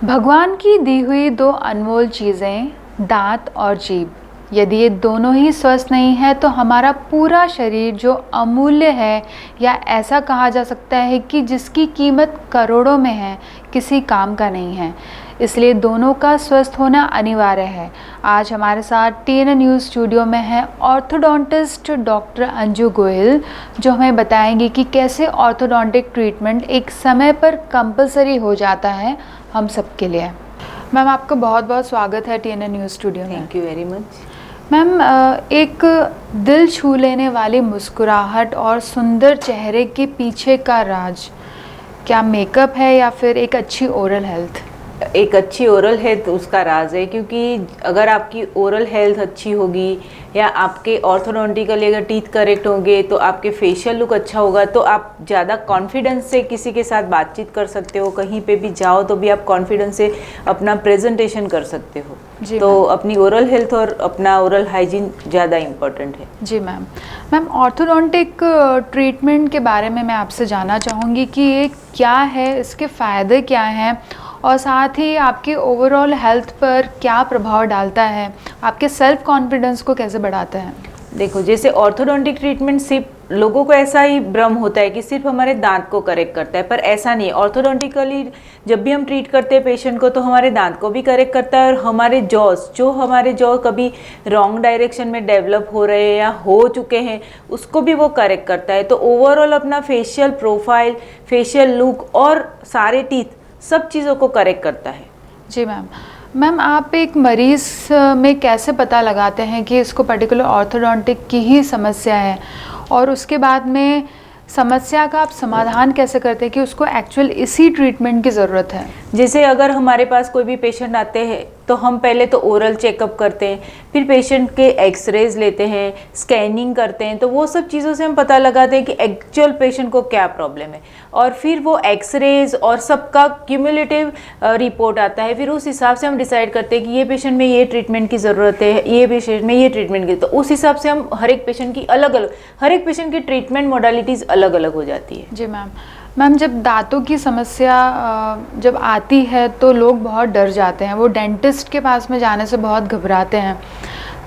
भगवान की दी हुई दो अनमोल चीज़ें, दांत और जीभ, यदि ये दोनों ही स्वस्थ नहीं है तो हमारा पूरा शरीर जो अमूल्य है, या ऐसा कहा जा सकता है कि जिसकी कीमत करोड़ों में है, किसी काम का नहीं है। इसलिए दोनों का स्वस्थ होना अनिवार्य है। आज हमारे साथ TNA न्यूज़ स्टूडियो में है ऑर्थोडोंटिस्ट डॉक्टर अंजू गोयल, जो हमें बताएंगी कि कैसे ऑर्थोडोंटिक ट्रीटमेंट एक समय पर कंपलसरी हो जाता है हम सबके लिए। मैम, आपका बहुत बहुत स्वागत है TNA न्यूज़ स्टूडियो में। Thank you very much. Ma'am, एक दिल छू लेने वाली मुस्कुराहट और सुंदर चेहरे के पीछे का राज क्या मेकअप है या फिर एक अच्छी ओरल हेल्थ? एक अच्छी ओरल हेल्थ उसका राज है, क्योंकि अगर आपकी ओरल हेल्थ अच्छी होगी या आपके ऑर्थोडोंटिकली अगर टीथ करेक्ट होंगे तो आपके फेशियल लुक अच्छा होगा, तो आप ज़्यादा कॉन्फिडेंस से किसी के साथ बातचीत कर सकते हो। कहीं पे भी जाओ तो भी आप कॉन्फिडेंस से अपना प्रेजेंटेशन कर सकते हो। तो अपनी ओरल हेल्थ और अपना ओरल हाइजीन ज़्यादा इम्पोर्टेंट है। जी मैम। मैम, ऑर्थोडोंटिक ट्रीटमेंट के बारे में मैं आपसे जानना चाहूँगी कि ये क्या है, इसके फ़ायदे क्या हैं और साथ ही आपकी ओवरऑल हेल्थ पर क्या प्रभाव डालता है, आपके सेल्फ कॉन्फिडेंस को कैसे बढ़ाता है? देखो, जैसे ऑर्थोडोंटिक ट्रीटमेंट सिर्फ लोगों को ऐसा ही भ्रम होता है कि सिर्फ हमारे दांत को करेक्ट करता है, पर ऐसा नहीं है। ऑर्थोडोंटिकली जब भी हम ट्रीट करते हैं पेशेंट को तो हमारे दांत को भी करेक्ट करता है और हमारे हमारे जॉ कभी रॉन्ग डायरेक्शन में डेवलप हो रहे हैं या हो चुके हैं उसको भी वो करेक्ट करता है। तो ओवरऑल अपना फेशियल प्रोफाइल, फेशियल लुक और सारे टीथ सब चीज़ों को करेक्ट करता है। जी मैम। मैम, आप एक मरीज़ में कैसे पता लगाते हैं कि इसको पर्टिकुलर ऑर्थोडोंटिक की ही समस्या है, और उसके बाद में समस्या का आप समाधान कैसे करते हैं कि उसको एक्चुअल इसी ट्रीटमेंट की ज़रूरत है? जैसे अगर हमारे पास कोई भी पेशेंट आते हैं तो हम पहले तो ओरल चेकअप करते हैं, फिर पेशेंट के एक्सरेज लेते हैं, स्कैनिंग करते हैं, तो वो सब चीज़ों से हम पता लगाते हैं कि एक्चुअल पेशेंट को क्या प्रॉब्लम है, और फिर वो एक्सरेज और सबका क्यूमुलेटिव रिपोर्ट आता है। फिर उस हिसाब से हम डिसाइड करते हैं कि ये पेशेंट में ये ट्रीटमेंट की ज़रूरत है, ये पेशेंट में ये ट्रीटमेंट की, तो उस हिसाब से हम हर एक पेशेंट की हर एक पेशेंट की ट्रीटमेंट मोडालिटीज़ अलग अलग हो जाती है। जी मैम। मैम, जब दांतों की समस्या जब आती है तो लोग बहुत डर जाते हैं, वो डेंटिस्ट के पास में जाने से बहुत घबराते हैं।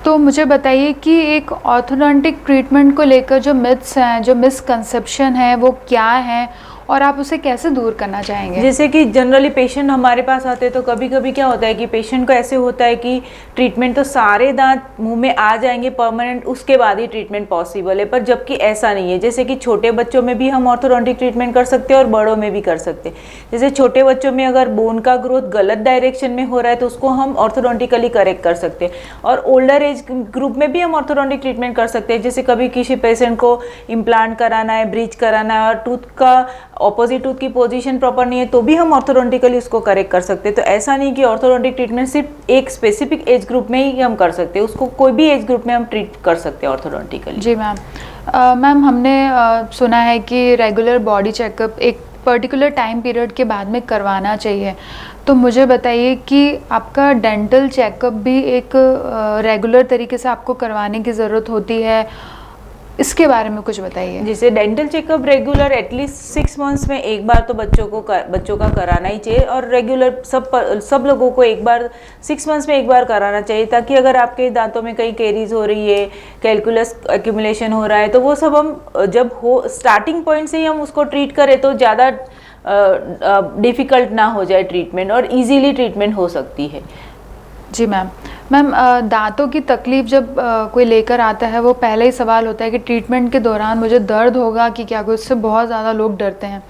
तो मुझे बताइए कि एक ऑर्थोडोंटिक ट्रीटमेंट को लेकर जो मिथ्स हैं, जो मिसकंसेप्शन है, वो क्या हैं और आप उसे कैसे दूर करना चाहेंगे? जैसे कि जनरली पेशेंट हमारे पास आते हैं तो कभी कभी क्या होता है कि पेशेंट को ऐसे होता है कि ट्रीटमेंट तो सारे दांत मुंह में आ जाएंगे परमानेंट, उसके बाद ही ट्रीटमेंट पॉसिबल है, पर जबकि ऐसा नहीं है। जैसे कि छोटे बच्चों में भी हम ऑर्थोडोंटिक ट्रीटमेंट कर सकते हैं और बड़ों में भी कर सकते हैं। जैसे छोटे बच्चों में अगर बोन का ग्रोथ गलत डायरेक्शन में हो रहा है तो उसको हम ऑर्थोडोंटिकली करेक्ट कर सकते हैं, और ओल्डर एज ग्रुप में भी हम ऑर्थोडोंटिक ट्रीटमेंट कर सकते हैं। जैसे कभी किसी पेशेंट को इम्प्लांट कराना है, ब्रिज कराना है और टूथ का ऑपोजिट टूथ की पोजीशन प्रॉपर नहीं है तो भी हम ऑर्थोडोंटिकली उसको करेक्ट कर सकते हैं। तो ऐसा नहीं कि ऑर्थोडोंटिक ट्रीटमेंट सिर्फ एक स्पेसिफिक एज ग्रुप में ही हम कर सकते हैं, उसको कोई भी एज ग्रुप में हम ट्रीट कर सकते हैं ऑर्थोडोंटिकली। जी मैम। मैम, हमने सुना है कि रेगुलर बॉडी चेकअप एक पर्टिकुलर टाइम पीरियड के बाद में करवाना चाहिए, तो मुझे बताइए कि आपका डेंटल चेकअप भी एक रेगुलर तरीके से आपको करवाने की ज़रूरत होती है, इसके बारे में कुछ बताइए। जैसे dental checkup regular at least 6 months में एक बार तो बच्चों का कराना ही चाहिए, और रेगुलर सब लोगों को एक बार 6 मंथ्स में एक बार कराना चाहिए, ताकि अगर आपके दांतों में कहीं कैरीज हो रही है, कैलकुलस एक्यूमुलेशन हो रहा है, तो वो सब हम जब हो स्टार्टिंग पॉइंट से ही हम उसको ट्रीट करें तो ज़्यादा डिफ़िकल्ट ना हो जाए ट्रीटमेंट, और ईजीली ट्रीटमेंट हो सकती है। जी मैम। मैम, दांतों की तकलीफ़ जब कोई लेकर आता है, वो पहले ही सवाल होता है कि ट्रीटमेंट के दौरान मुझे दर्द होगा कि क्या, कुछ उससे बहुत ज़्यादा लोग डरते हैं।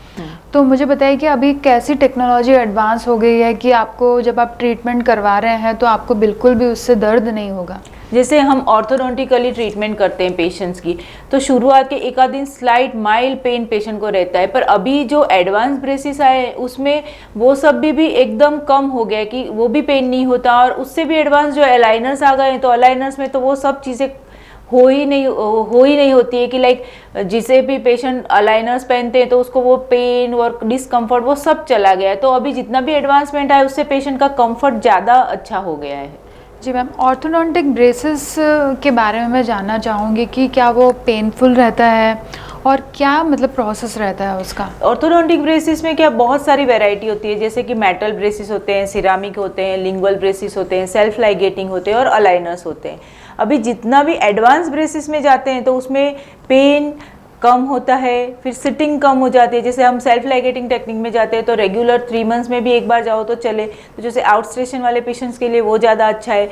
तो मुझे बताइए कि अभी कैसी टेक्नोलॉजी एडवांस हो गई है कि आपको जब आप ट्रीटमेंट करवा रहे हैं तो आपको बिल्कुल भी उससे दर्द नहीं होगा? जैसे हम ऑर्थोडोंटिकली ट्रीटमेंट करते हैं पेशेंट्स की, तो शुरुआत के एक आध दिन स्लाइट माइल्ड पेन पेशेंट को रहता है, पर अभी जो एडवांस ब्रेसिस आए हैं उसमें वो सब भी एकदम कम हो गया कि वो भी पेन नहीं होता, और उससे भी एडवांस जो अलाइनर्स आ गए हैं तो अलाइनर्स में तो वो सब चीज़ें हो ही नहीं होती है कि लाइक जिसे भी पेशेंट अलाइनर्स पहनते हैं तो उसको वो पेन और डिस्कम्फर्ट वो सब चला गया है। तो अभी जितना भी एडवांसमेंट आया उससे पेशेंट का कंफर्ट ज़्यादा अच्छा हो गया है। जी मैम, ऑर्थोडोंटिक ब्रेसेस के बारे में मैं जानना चाहूँगी कि क्या वो पेनफुल रहता है और क्या मतलब प्रोसेस रहता है उसका? ऑर्थोडोंटिक ब्रेसिस में क्या बहुत सारी वैरायटी होती है, जैसे कि मेटल ब्रेसिस होते हैं, सिरामिक होते हैं, लिंगुअल ब्रेसिस होते हैं, सेल्फ लाइगेटिंग होते हैं और अलाइनर्स होते हैं। अभी जितना भी एडवांस ब्रेसिस में जाते हैं तो उसमें पेन कम होता है, फिर सिटिंग कम हो जाती है। जैसे हम सेल्फ लाइगेटिंग टेक्निक में जाते हैं तो रेगुलर 3 मंथ्स में भी एक बार जाओ तो चले, तो जैसे आउटस्टेशन वाले पेशेंट्स के लिए वो ज़्यादा अच्छा है।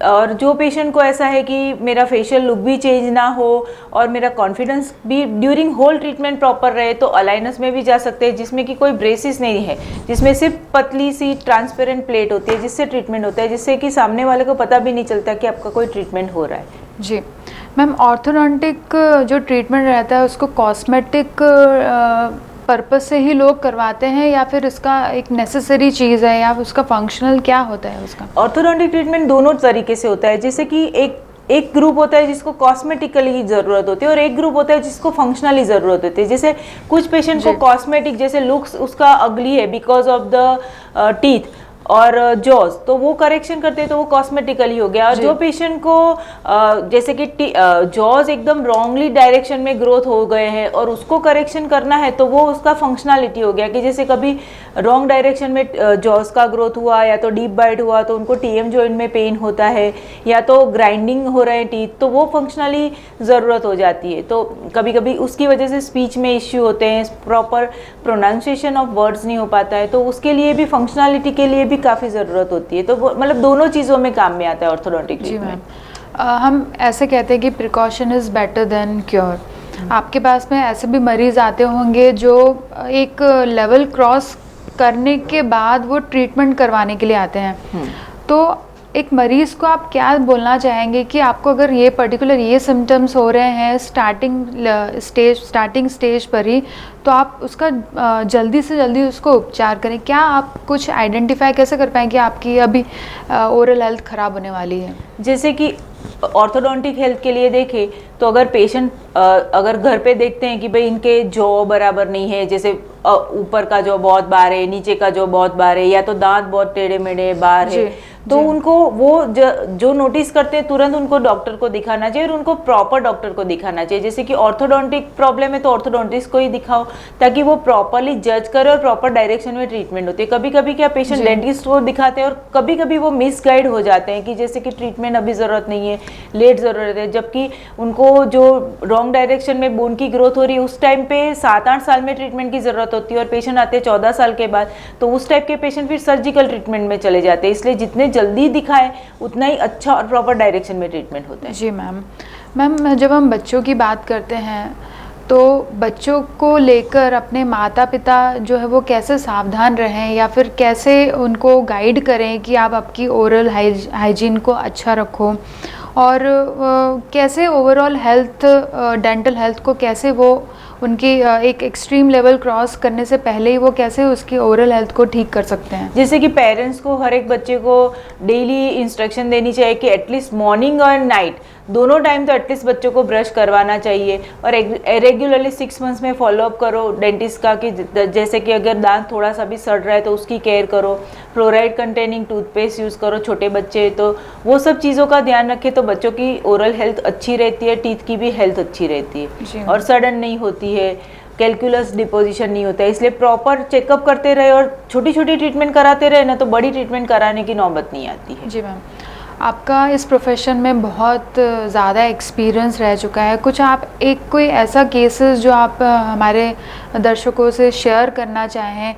और जो पेशेंट को ऐसा है कि मेरा फेशियल लुक भी चेंज ना हो और मेरा कॉन्फिडेंस भी ड्यूरिंग होल ट्रीटमेंट प्रॉपर रहे, तो अलाइनर्स में भी जा सकते हैं, जिसमें कि कोई ब्रेसिस नहीं है, जिसमें सिर्फ पतली सी ट्रांसपेरेंट प्लेट होती है जिससे ट्रीटमेंट होता है, जिससे कि सामने वाले को पता भी नहीं चलता कि आपका कोई ट्रीटमेंट हो रहा है। जी मैम, ऑर्थोडोंटिक जो ट्रीटमेंट रहता है उसको कॉस्मेटिक पर्पस से ही लोग करवाते हैं या फिर इसका एक नेसेसरी चीज़ है या उसका फंक्शनल क्या होता है उसका? ऑर्थोडोंटिक ट्रीटमेंट दोनों तरीके से होता है, जैसे कि एक ग्रुप होता है जिसको कॉस्मेटिकली ज़रूरत होती है और एक ग्रुप होता है जिसको फंक्शनली ज़रूरत होती है। जैसे कुछ पेशेंट को कॉस्मेटिक, जैसे लुक्स उसका अगली है बिकॉज ऑफ द टीथ और जॉज, तो वो करेक्शन करते हैं तो वो कॉस्मेटिकली हो गया। और जो पेशेंट को जैसे कि जॉज एकदम रॉन्गली डायरेक्शन में ग्रोथ हो गए हैं और उसको करेक्शन करना है तो वो उसका फंक्शनलिटी हो गया, कि जैसे कभी रॉन्ग डायरेक्शन में जॉज का ग्रोथ हुआ या तो डीप बाइट हुआ तो उनको टीएम जॉइंट में पेन होता है, या तो ग्राइंडिंग हो रहे हैं टीथ, तो वो फंक्शनली ज़रूरत हो जाती है। तो कभी कभी उसकी वजह से स्पीच में इश्यू होते हैं, प्रॉपर प्रोनाउंसिएशन ऑफ वर्ड्स नहीं हो पाता है, तो उसके लिए भी फंक्शनलिटी के लिए भी काफ़ी ज़रूरत होती है। तो मतलब दोनों चीज़ों में काम में आता है ऑर्थोडोंटिक ट्रीटमेंट। हम ऐसे कहते हैं कि precaution is better than cure. आपके पास में ऐसे भी मरीज़ आते होंगे जो एक लेवल क्रॉस करने के बाद वो ट्रीटमेंट करवाने के लिए आते हैं, तो एक मरीज़ को आप क्या बोलना चाहेंगे कि आपको अगर ये पर्टिकुलर ये सिम्टम्स हो रहे हैं स्टार्टिंग स्टेज पर ही, तो आप उसका जल्दी से जल्दी उसको उपचार करें? क्या आप कुछ आइडेंटिफाई कैसे कर पाएँ कि आपकी अभी ओरल हेल्थ ख़राब होने वाली है? जैसे कि ऑर्थोडोंटिक हेल्थ के लिए देखें तो अगर पेशेंट अगर घर पे देखते हैं कि भाई इनके जॉ बराबर नहीं है, जैसे ऊपर का जॉ बहुत बार है, नीचे का जॉ बहुत बार है, या तो दांत बहुत टेढ़े मेढ़े बार है, तो उनको वो जो नोटिस करते हैं तुरंत उनको डॉक्टर को दिखाना चाहिए और उनको प्रॉपर डॉक्टर को दिखाना चाहिए। जैसे कि ऑर्थोडोंटिक प्रॉब्लम है तो ऑर्थोडोंटिस्ट को ही दिखाओ ताकि वो प्रॉपरली जज करे और प्रॉपर डायरेक्शन में ट्रीटमेंट होती है। कभी कभी क्या पेशेंट डेंटिस्ट को दिखाते हैं और कभी कभी वो मिसगाइड हो जाते हैं कि जैसे कि ट्रीटमेंट अभी ज़रूरत नहीं है, लेट ज़रूरत है, जबकि उनको जो रॉन्ग डायरेक्शन में बोन की ग्रोथ हो रही है उस टाइम पे 7-8 साल में ट्रीटमेंट की ज़रूरत होती है और पेशेंट आते हैं 14 साल के बाद, तो उस टाइप के पेशेंट फिर सर्जिकल ट्रीटमेंट में चले जाते हैं। इसलिए जितने जल्दी दिखाएं उतना ही अच्छा और प्रॉपर डायरेक्शन में ट्रीटमेंट होता है। जी मैम, जब हम बच्चों की बात करते हैं तो बच्चों को लेकर अपने माता पिता जो है वो कैसे सावधान रहें या फिर कैसे उनको गाइड करें कि आप आपकी ओरल हाइजीन को अच्छा रखो, और कैसे ओवरऑल हेल्थ डेंटल हेल्थ को कैसे वो उनकी एक एक्सट्रीम लेवल क्रॉस करने से पहले ही वो कैसे उसकी ओरल हेल्थ को ठीक कर सकते हैं? जैसे कि पेरेंट्स को हर एक बच्चे को डेली इंस्ट्रक्शन देनी चाहिए कि एटलीस्ट मॉर्निंग और नाइट दोनों टाइम तो एटलीस्ट बच्चों को ब्रश करवाना चाहिए और रेगुलरली 6 मंथ्स में फॉलोअप करो डेंटिस्ट का, कि जैसे कि अगर दांत थोड़ा सा भी सड़ रहा है तो उसकी केयर करो, फ्लोराइड कंटेनिंग टूथपेस्ट यूज़ करो, छोटे बच्चे तो वो सब चीज़ों का ध्यान रखें तो बच्चों की ओरल हेल्थ अच्छी रहती है, टीथ की भी हेल्थ अच्छी रहती है और सडन नहीं होती है, कैलकुलस डिपोजिशन नहीं होता है। इसलिए प्रॉपर चेकअप करते रहे और छोटी छोटी ट्रीटमेंट कराते रहे ना तो बड़ी ट्रीटमेंट कराने की नौबत नहीं आती है। जी मैम, आपका इस प्रोफेशन में बहुत ज़्यादा एक्सपीरियंस रह चुका है, कुछ आप कोई ऐसा केसेस जो आप हमारे दर्शकों से शेयर करना चाहें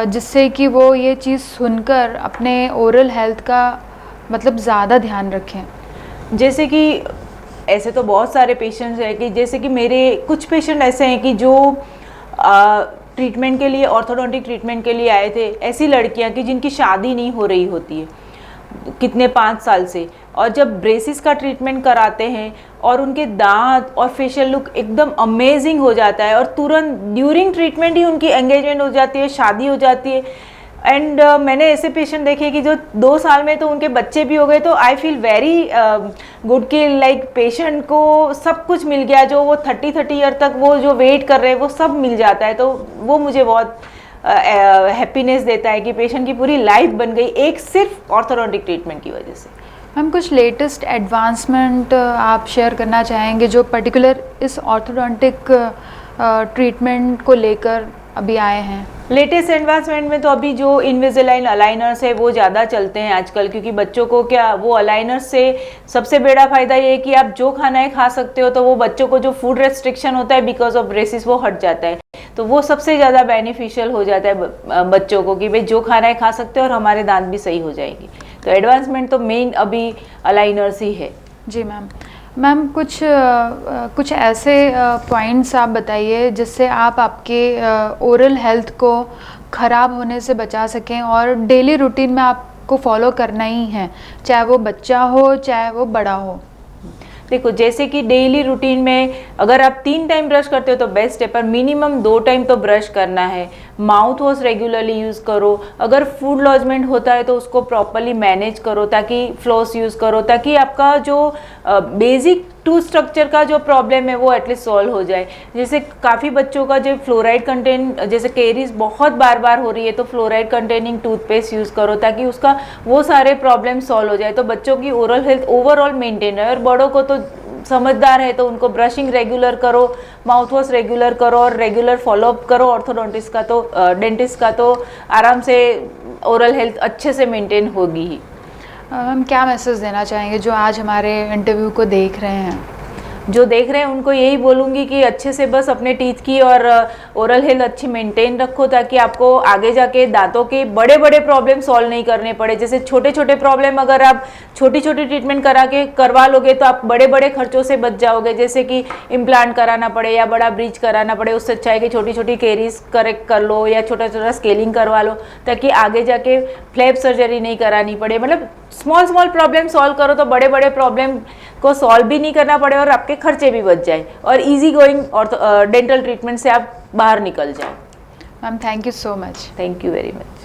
जिससे कि वो ये चीज़ सुनकर अपने ओरल हेल्थ का मतलब ज़्यादा ध्यान रखें? जैसे कि ऐसे तो बहुत सारे पेशेंट्स हैं कि जैसे कि मेरे कुछ पेशेंट ऐसे हैं कि जो ट्रीटमेंट के लिए ऑर्थोडोंटिक ट्रीटमेंट के लिए आए थे, ऐसी लड़कियां कि जिनकी शादी नहीं हो रही होती है कितने 5 साल से, और जब ब्रेसिस का ट्रीटमेंट कराते हैं और उनके दांत और फेशियल लुक एकदम अमेजिंग हो जाता है और तुरंत ड्यूरिंग ट्रीटमेंट ही उनकी एंगेजमेंट हो जाती है, शादी हो जाती है। एंड मैंने ऐसे पेशेंट देखे कि जो 2 साल में तो उनके बच्चे भी हो गए, तो आई फील वेरी गुड कि लाइक पेशेंट को सब कुछ मिल गया, जो वो 30 ईयर तक वो जो वेट कर रहे हैं वो सब मिल जाता है, तो वो मुझे बहुत हैप्पीनेस देता है कि पेशेंट की पूरी लाइफ बन गई एक सिर्फ ऑर्थोडोंटिक ट्रीटमेंट की वजह से। मैम, कुछ लेटेस्ट एडवांसमेंट आप शेयर करना चाहेंगे जो पर्टिकुलर इस ऑर्थोडोंटिक ट्रीटमेंट को लेकर अभी आए हैं? लेटेस्ट एडवांसमेंट में तो अभी जो इनविजिलाइन अलाइनर्स है वो ज़्यादा चलते हैं आजकल, क्योंकि बच्चों को क्या वो अलाइनर्स से सबसे बड़ा फायदा ये है कि आप जो खाना है खा सकते हो, तो वो बच्चों को जो फूड रेस्ट्रिक्शन होता है बिकॉज ऑफ ब्रेसिस वो हट जाता है, तो वो सबसे ज़्यादा बेनिफिशियल हो जाता है बच्चों को कि भाई जो खाना है खा सकते हो और हमारे दांत भी सही हो जाएगी। तो एडवांसमेंट तो मेन अभी अलाइनर्स ही है। जी मैम कुछ ऐसे पॉइंट्स आप बताइए जिससे आप आपके ओरल हेल्थ को ख़राब होने से बचा सकें और डेली रूटीन में आपको फॉलो करना ही है, चाहे वो बच्चा हो चाहे वो बड़ा हो। देखो, जैसे कि डेली रूटीन में अगर आप 3 टाइम ब्रश करते हो तो बेस्ट है, पर मिनिमम 2 टाइम तो ब्रश करना है। माउथ वॉश रेगुलरली यूज़ करो। अगर फूड लॉजमेंट होता है तो उसको प्रॉपरली मैनेज करो, ताकि फ्लॉस यूज़ करो, ताकि आपका जो बेसिक टूथ स्ट्रक्चर का जो प्रॉब्लम है वो एटलीस्ट सॉल्व हो जाए। जैसे काफ़ी बच्चों का जो फ्लोराइड कंटेंट, जैसे केरीज बहुत बार हो रही है, तो फ्लोराइड कंटेनिंग टूथपेस्ट यूज़ करो ताकि उसका वो सारे प्रॉब्लम सॉल्व हो जाए। तो बच्चों की ओरल हेल्थ ओवरऑल मेंटेन है। और बड़ों को तो समझदार है तो उनको ब्रशिंग रेगुलर करो, माउथ वॉश रेगुलर करो और रेगुलर फॉलोअप करो ऑर्थोडोंटिस्ट का, तो डेंटिस्ट का, तो आराम से ओरल हेल्थ अच्छे से मेंटेन होगी ही। हम क्या मैसेज देना चाहेंगे जो आज हमारे इंटरव्यू को देख रहे हैं? जो देख रहे हैं उनको यही बोलूँगी कि अच्छे से बस अपने टीथ की और ओरल हेल्थ अच्छी मेंटेन रखो, ताकि आपको आगे जाके दांतों के बड़े बड़े प्रॉब्लम सॉल्व नहीं करने पड़े। जैसे छोटे छोटे प्रॉब्लम अगर आप छोटी छोटी ट्रीटमेंट करवा लोगे तो आप बड़े बड़े खर्चों से बच जाओगे, जैसे कि इम्प्लांट कराना पड़े या बड़ा ब्रिज कराना पड़े। उससे अच्छा है कि छोटी छोटी केरीज करेक्ट कर लो या छोटा छोटा स्केलिंग करवा लो, ताकि आगे जाके फ्लैप सर्जरी नहीं करानी पड़े। मतलब स्मॉल प्रॉब्लम सॉल्व करो तो बड़े बड़े प्रॉब्लम को सॉल्व भी नहीं करना पड़े और आपके खर्चे भी बच जाए और इजी गोइंग और डेंटल ट्रीटमेंट से आप बाहर निकल जाए। Ma'am thank you so much. Thank you very much.